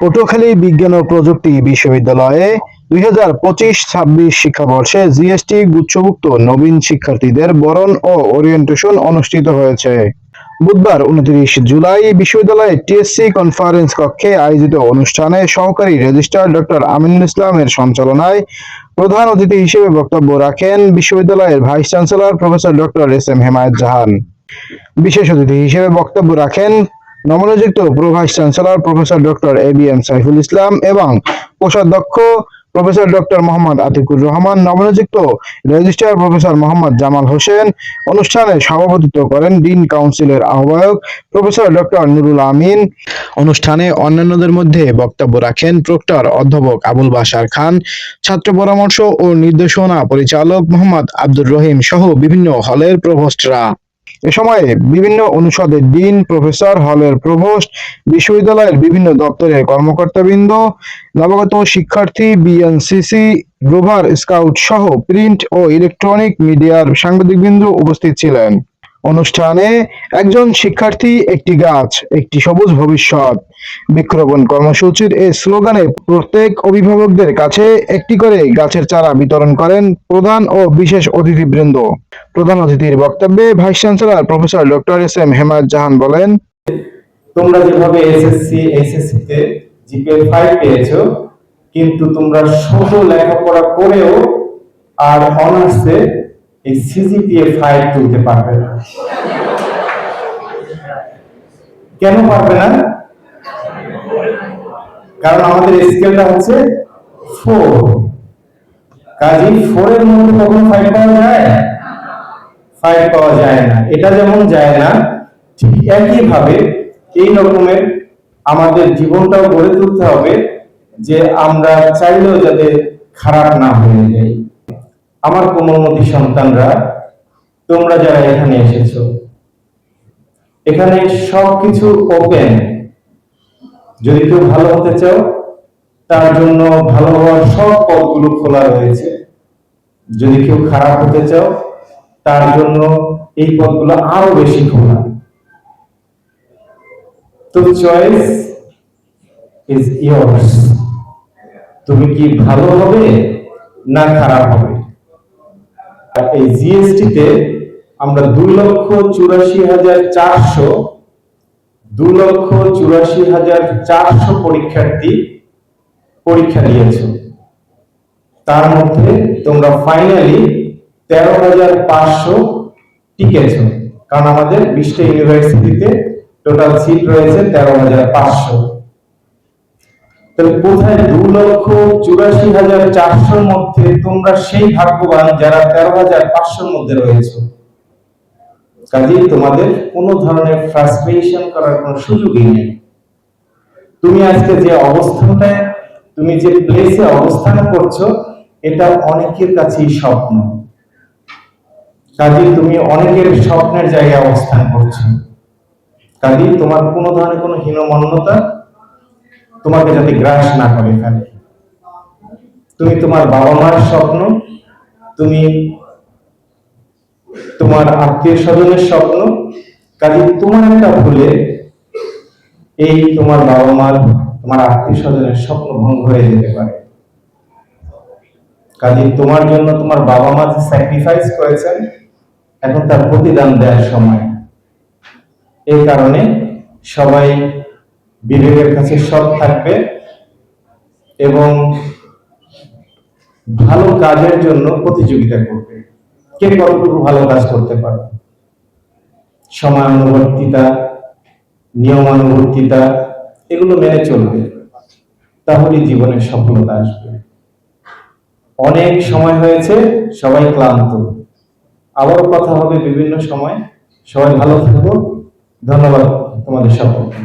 পটুয়াখালী বিজ্ঞান ও প্রযুক্তি বিশ্ববিদ্যালয়ে 2025-26 শিক্ষাবর্ষে জিএসটি গুচ্ছভুক্ত নবীন শিক্ষার্থীদের বরণ ও ওরিয়েন্টেশন অনুষ্ঠিত হয়েছে। বুধবার 29 জুলাই বিশ্ববিদ্যালয়ের টিএসসি কনফারেন্স কক্ষে আয়োজিত অনুষ্ঠানে সহকারী রেজিস্ট্রার ডক্টর আমিনুল ইসলামের সঞ্চালনায় প্রধান অতিথি হিসেবে বক্তব্য রাখেন বিশ্ববিদ্যালয়ের vice chancellor professor doctor S M. Hemayet Jahan. বিশেষ অতিথি হিসেবে বক্তব্য রাখেন নবনিযুক্ত pro vice chancellor professor doctor A B M. Saiful Islam এবং কোষাধ্যক্ষ প্রফেসর ডক্টর মোহাম্মদ আতিকুর রহমান, নবনিযুক্ত রেজিস্ট্রার প্রফেসর মোহাম্মদ জামাল হোসেন। অনুষ্ঠানে সভাপতিত্ব করেন ডিন কাউন্সিলের আহ্বায়ক প্রফেসর ডক্টর নুরুল আমিন। অনুষ্ঠানে অন্যান্যদের মধ্যে বক্তব্য রাখেন প্রক্টর অধ্যাপক আবুল বাশার খান, ছাত্র পরামর্শ ও নির্দেশনা পরিচালক মোহাম্মদ আব্দুর রহিম সহ বিভিন্ন হলের প্রভোস্টরা। এ সময় বিভিন্ন অনুষদের ডিন, প্রফেসর, হলের প্রভোস্ট, বিশ্ববিদ্যালয়ের বিভিন্ন দপ্তরের কর্মকর্তাবৃন্দ, নবাগত শিক্ষার্থী, বিএনসিসি, রোভার স্কাউট সহ প্রিন্ট ও ইলেকট্রনিক মিডিয়ার সাংবাদিকবৃন্দ উপস্থিত ছিলেন। অনুষ্ঠানে একজন শিক্ষার্থী একটি গাছ, একটি সবুজ ভবিষ্যৎ বৃক্ষরোপণ কর্মসূচির এই স্লোগানে প্রত্যেক অভিভাবকদের কাছে একটি করে গাছের চারা বিতরণ করেন প্রধান ও বিশেষ অতিথিবৃন্দ। প্রধান অতিথির বক্তব্যে vice chancellor professor doctor S M. Hemayet Jahan বলেন, তোমরা যেভাবে এইচএসসি তে জিপিএ 5 পেয়েছো, কিন্তু তোমরা শত লেখাপড়া করেও আর অনার্সে এই সিজিপিএ 5 তুলতে পারবে না। কেন পারবে না? কারণ আমাদের স্কেলটা হচ্ছে 4। কাজেই 4 এর মধ্যে কখনো 5 পাওয়া যায়? 5 পাওয়া যায় না। এটা যেমন যায় না, ঠিক একই ভাবে এই রকমের আমাদের জীবনটাও গড়ে তুলতে হবে যে আমরা চাইলেও যাতে খারাপ না হয়ে যাই। আমার কোমলমতি সন্তানরা, তোমরা যারা এখানে এসেছো, এখানে সবকিছু ওপেন। যদি কেউ ভালো হতে চাও, তার জন্য ভালো হওয়ার সব পথগুলো খোলা রয়েছে। যদি কেউ খারাপ হতে চাও, তার জন্য এই পথগুলো আরো বেশি খোলা। তো চয়েস ইজ ইয়ার্স। তুমি কি ভালো হবে না খারাপ হবে? এই জিএসটি-তে আমরা 2,84,400 পরীক্ষার্থী পরীক্ষা দিয়েছো। তার মধ্যে তোমরা ফাইনালি 13,500 টিকেছো, কারণ আমাদের 20টা ইউনিভার্সিটিতে টোটাল সিট রয়েছে 13,500। তাহলে কোথায় 2,84,400 মধ্যে তোমরা সেই ভাগ্যবান যারা 13,500 মধ্যে রয়েছে। কাজেই তোমাদের কোনো ধরনের ফ্রাস্ট্রেশন করার কোনো সুযোগই নেই। তুমি আজকে যে অবস্থানটায়, তুমি যে প্লেসে অবস্থান করছো, এটা অনেকের কাছেই স্বপ্ন। কাজেই তুমি অনেকের স্বপ্নের জায়গায় অবস্থান করছো। কাজেই তোমার কোনো ধরনের কোনো হীনমন্যতা তোমাকে যাতে গ্রাস না করে ফেলে। তুমি তোমার বাবা মার স্বপ্ন, তুমি তোমার আত্মীয় স্বজনের স্বপ্ন, কাজে তোমার একটা ভুলে এই তোমার বাবা মার, তোমার আত্মীয় স্বজনের স্বপ্ন ভঙ্গ হয়ে যেতে পারে। কাজে তোমার জন্য তোমার বাবা মা যে স্যাক্রিফাইস করেছেন, এখন তার প্রতিদান দেওয়ার সময়। এই কারণে সবাই বিবেকের কাছে সৎ থাকবে এবং ভালো কাজের জন্য প্রতিযোগিতা করবে। কে কতটুকু ভালো কাজ করতে পারে, সময়ানুবর্তিতা, নিয়মানুবর্তিতা, এগুলো মেনে চলবে, তাহলে জীবনের সফলতা আসবে। অনেক সময় হয়েছে, সবাই ক্লান্ত। আবারও কথা হবে বিভিন্ন সময়। সবাই ভালো থাকো। ধন্যবাদ তোমাদের সকলকে।